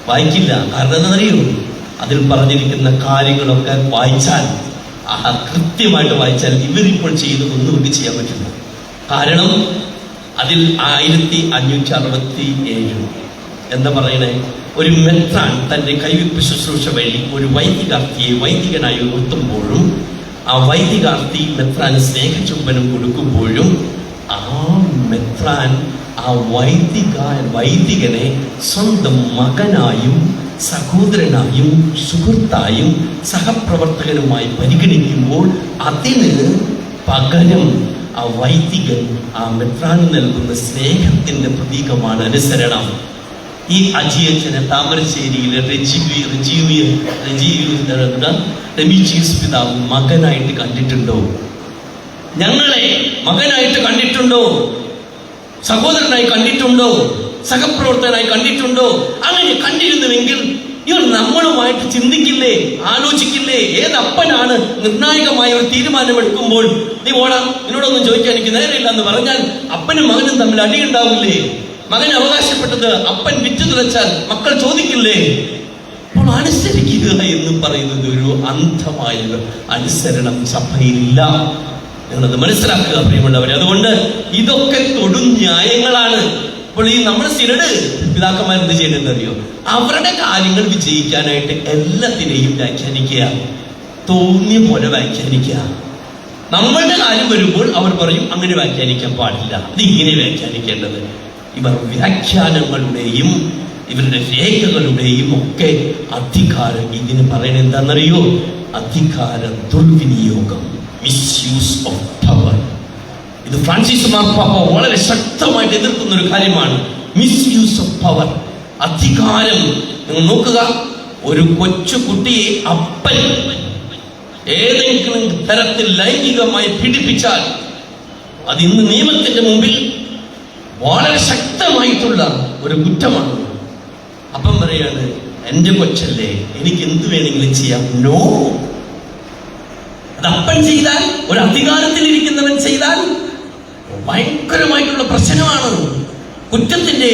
വായിക്കില്ല. കാരണം എന്താണെന്നറിയോ? അതിൽ പറഞ്ഞിരിക്കുന്ന കാര്യങ്ങളൊക്കെ വായിച്ചാൽ, കൃത്യമായിട്ട് വായിച്ചാൽ ഇവരിപ്പോൾ ചെയ്യുന്നതൊന്നും ഇവർക്ക് ചെയ്യാൻ പറ്റില്ല. കാരണം അതിൽ 1567 എന്താ പറയണേ, ഒരു മെത്രാൻ തന്റെ കൈവയ്പ് ശുശ്രൂഷ വഴി ഒരു വൈദികാർത്ഥിയെ വൈദികനായി ഉയർത്തുമ്പോഴും ആ വൈദികാർത്ഥി മെത്രാന് സ്നേഹചുംബനം കൊടുക്കുമ്പോഴും ആ മെത്രാൻ ആ വൈദികനെ സ്വന്തം മകനായും സഹോദരനായും സുഹൃത്തായും സഹപ്രവർത്തകനുമായി പരിഗണിക്കുമ്പോൾ അതിന് പകരം ആ വൈദികൻ ആ മെത്രാന് നൽകുന്ന സ്നേഹത്തിന്റെ പ്രതീകമാണ് അനുസരണം. ഈ അജിയച്ചനെ താമരശ്ശേരിയിലെ റെമീജിയസ് പിതാവ് മകനായിട്ട് കണ്ടിട്ടുണ്ടോ? ഞങ്ങളെ മകനായിട്ട് കണ്ടിട്ടുണ്ടോ? സഹോദരനായി കണ്ടിട്ടുണ്ടോ? സഹപ്രവർത്തകനായി കണ്ടിട്ടുണ്ടോ? അങ്ങനെ കണ്ടിരുന്നുവെങ്കിൽ ഇവർ നമ്മളുമായിട്ട് ചിന്തിക്കില്ലേ, ആലോചിക്കില്ലേ? ഏതപ്പനാണ് നിർണായകമായ ഒരു തീരുമാനമെടുക്കുമ്പോൾ നീ ഓടാം, നിന്നോടൊന്നും ചോദിക്കാൻ എനിക്ക് നേരെയില്ല എന്ന് പറഞ്ഞാൽ അപ്പനും മകനും തമ്മിൽ അടിയുണ്ടാവില്ലേ? മകൻ അവകാശപ്പെട്ടത് അപ്പൻ വിറ്റു തുലച്ചാൽ മക്കൾ ചോദിക്കില്ലേ? അപ്പോൾ അനുസരിക്കുക എന്ന് പറയുന്നത് ഒരു അന്ധമായ അനുസരണം സഭയിലില്ല. നിങ്ങളത് മനസ്സിലാക്കുക പ്രിയമുള്ളവരെ. അതുകൊണ്ട് ഇതൊക്കെ തൊടും ന്യായങ്ങളാണ്. അപ്പോൾ ഈ നമ്മുടെ സിനഡ് പിതാക്കന്മാർ എന്ത് ചെയ്യണമെന്നറിയോ? അവരുടെ കാര്യങ്ങൾ വിജയിക്കാനായിട്ട് എല്ലാത്തിനെയും വ്യാഖ്യാനിക്കുക, തോന്നിയ പോലെ വ്യാഖ്യാനിക്കുക. നമ്മളുടെ കാര്യം വരുമ്പോൾ അവർ പറയും അങ്ങനെ വ്യാഖ്യാനിക്കാൻ പാടില്ല, അത് ഇങ്ങനെ വ്യാഖ്യാനിക്കേണ്ടത്. ഇവർ വ്യാഖ്യാനങ്ങളുടെയും ഇവരുടെ രേഖകളുടെയും ഒക്കെ അധികാരം ഇതിന് പറയണത് എന്താണെന്നറിയോ? അധികാര ദുർവിനിയോഗം, മിസ്യൂസ് ഓഫ് പവർ. ഇത് ഫ്രാൻസിസ് മാർപ്പാപ്പ വളരെ ശക്തമായിട്ട് എതിർക്കുന്ന ഒരു കാര്യമാണ്, മിസ്യൂസ് ഓഫ് പവർ, അധികാരം. നിങ്ങൾ നോക്കുക, ഒരു കൊച്ചു കുട്ടിയെ അപ്പൻ ഏതെങ്കിലും തരത്തിൽ ലൈംഗികമായി പീഡിപ്പിച്ചാൽ അത് ഇന്ന് നിയമത്തിന്റെ മുമ്പിൽ വളരെ ശക്തമായിട്ടുള്ള ഒരു കുറ്റമാണ്. അപ്പം പറയാണ്, എന്റെ കൊച്ചല്ലേ, എനിക്ക് എന്ത് വേണമെങ്കിലും ചെയ്യാം. നോ, അത് അപ്പൻ ചെയ്താൽ, ഒരു അധികാരത്തിലിരിക്കുന്നവൻ ചെയ്താൽ ഭയങ്കരമായിട്ടുള്ള പ്രശ്നമാണ്. കുറ്റത്തിന്റെ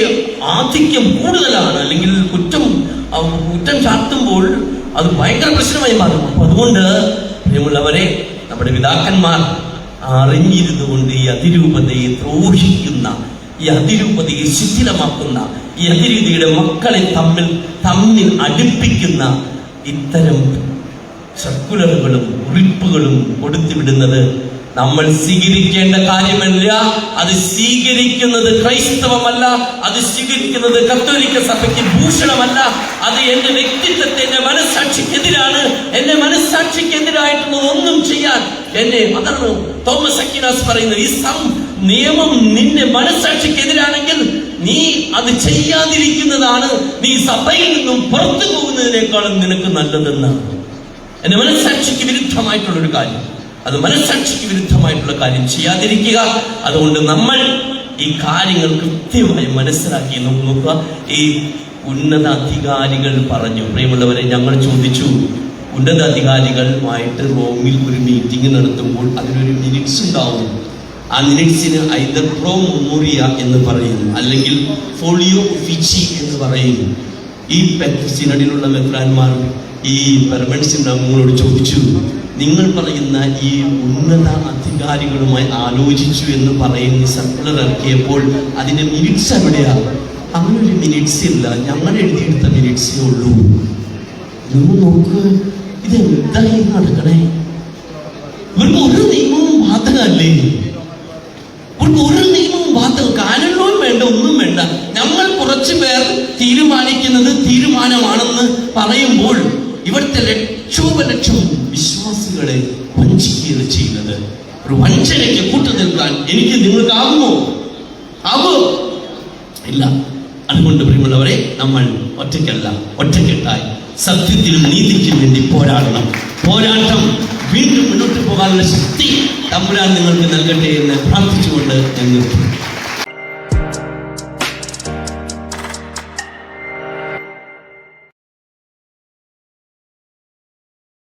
ആധിക്യം കൂടുതലാണ്, അല്ലെങ്കിൽ കുറ്റം ചാർത്തുമ്പോൾ അത് ഭയങ്കര പ്രശ്നമായി മാറും. അപ്പൊ അതുകൊണ്ട് പ്രിയമുള്ളവരെ, നമ്മുടെ പിതാക്കന്മാർ അറിഞ്ഞിരുന്നു കൊണ്ട് ഈ അതിരൂപതയെ ദ്രോഹിക്കുന്ന, ഈ അതിരൂപതയെ ശിഥിലമാക്കുന്ന, ഈ അതിരൂപതയുടെ മക്കളെ തമ്മിൽ അടുപ്പിക്കുന്ന ഇത്തരം സർക്കുലറുകളും കുറിപ്പുകളും കൊടുത്തുവിടുന്നത് നമ്മൾ സ്വീകരിക്കേണ്ട കാര്യമല്ല. അത് സ്വീകരിക്കുന്നത് ക്രൈസ്തവമല്ല, അത് സ്വീകരിക്കുന്നത് കത്തോലിക്ക സഭയ്ക്ക് ഭൂഷണമല്ല. അത് എന്റെ വ്യക്തിത്വത്തെ, എന്റെ മനസ്സാക്ഷിക്കെതിരാണ്. എന്റെ മനസ്സാക്ഷിക്കെതിരായിട്ടുള്ളത് ഒന്നും ചെയ്യാൻ അതാണ് തോമസ് അക്വിനാസ് പറയുന്നത്. ഈ നിയമം നിന്റെ മനസ്സാക്ഷിക്കെതിരാണെങ്കിൽ നീ അത് ചെയ്യാതിരിക്കുന്നതാണ് നീ സഭയിൽ നിന്നും പുറത്തു പോകുന്നതിനേക്കാളും നിനക്ക് നല്ലതെന്നാണ്. എന്റെ മനസ്സാക്ഷിക്ക് വിരുദ്ധമായിട്ടുള്ളൊരു കാര്യം, അത് മനസ്സാക്ഷിക്ക് വിരുദ്ധമായിട്ടുള്ള കാര്യം ചെയ്യാതിരിക്കുക. അതുകൊണ്ട് നമ്മൾ ഈ കാര്യങ്ങൾ കൃത്യമായി മനസ്സിലാക്കി നോക്കുക. ഈ ഉന്നതാധികാരികൾ പറഞ്ഞു, പ്രിയമുള്ളവരെ, ഞങ്ങൾ ചോദിച്ചു, ഉന്നതാധികാരികളുമായിട്ട് റോമിൽ ഒരു മീറ്റിംഗ് നടത്തുമ്പോൾ അതിനൊരു മിനിറ്റ്സ് ഉണ്ടാവും. ആ മിനിറ്റ്സിന് ഐദർ പ്രോ മെമ്മോറിയ എന്ന് പറയുന്നു, അല്ലെങ്കിൽ ഫോളിയോ ഫിച്ചി എന്ന് പറയുന്നു. ഈ സിനഡിലുള്ള മെത്രാന്മാർ ഈ പെർമനൻസിന്റെ അംഗങ്ങളോട് ചോദിച്ചു, നിങ്ങൾ പറയുന്ന ഈ ഉന്നത അധികാരികളുമായി ആലോചിച്ചു എന്ന് പറയുന്ന സർക്കുലർ ഇറക്കിയപ്പോൾ അതിന്റെ മിനിറ്റ്സ് എവിടെയാ? അങ്ങനെ ഒരു മിനിറ്റ്സ് ഇല്ല, ഞങ്ങൾ എഴുതിയെടുത്ത മിനിറ്റ്സേ ഉള്ളൂ. നിങ്ങൾ നോക്ക്, ഇതെന്തായി നടക്കണേ? ഇവർക്ക് ഒരു നിയമവും ബാധകമല്ലേ? ഇവർക്ക് ഒരു നിയമവും ബാധകം, കാനനവും വേണ്ട, ഒന്നും വേണ്ട. ഞങ്ങൾ കുറച്ചു പേർ തീരുമാനിക്കുന്നത് തീരുമാനമാണെന്ന് പറയുമ്പോൾ ഇവിടുത്തെ ലക്ഷോപലക്ഷം വിശ്വാസികളെ വഞ്ചിക്കുകയാണ് ചെയ്യുന്നത്. ഒരു വഞ്ചനയ്ക്ക് കൂട്ടു നിൽക്കാൻ എനിക്ക് നിങ്ങൾക്കാകുമോ? ആകുമോ? ഇല്ല. അതുകൊണ്ട് പ്രിയമുള്ളവരെ, നമ്മൾ ഒറ്റയ്ക്കല്ല, ഒറ്റക്കെട്ടായി സത്യത്തിലും നീതിക്കും വേണ്ടി പോരാടണം. പോരാട്ടം വീണ്ടും മുന്നോട്ട് പോകാനുള്ള ശക്തി തമ്പുരാൻ നിങ്ങൾക്ക് നൽകട്ടെ എന്ന് പ്രാർത്ഥിച്ചുകൊണ്ട് ഞാൻ നിർത്തുന്നു.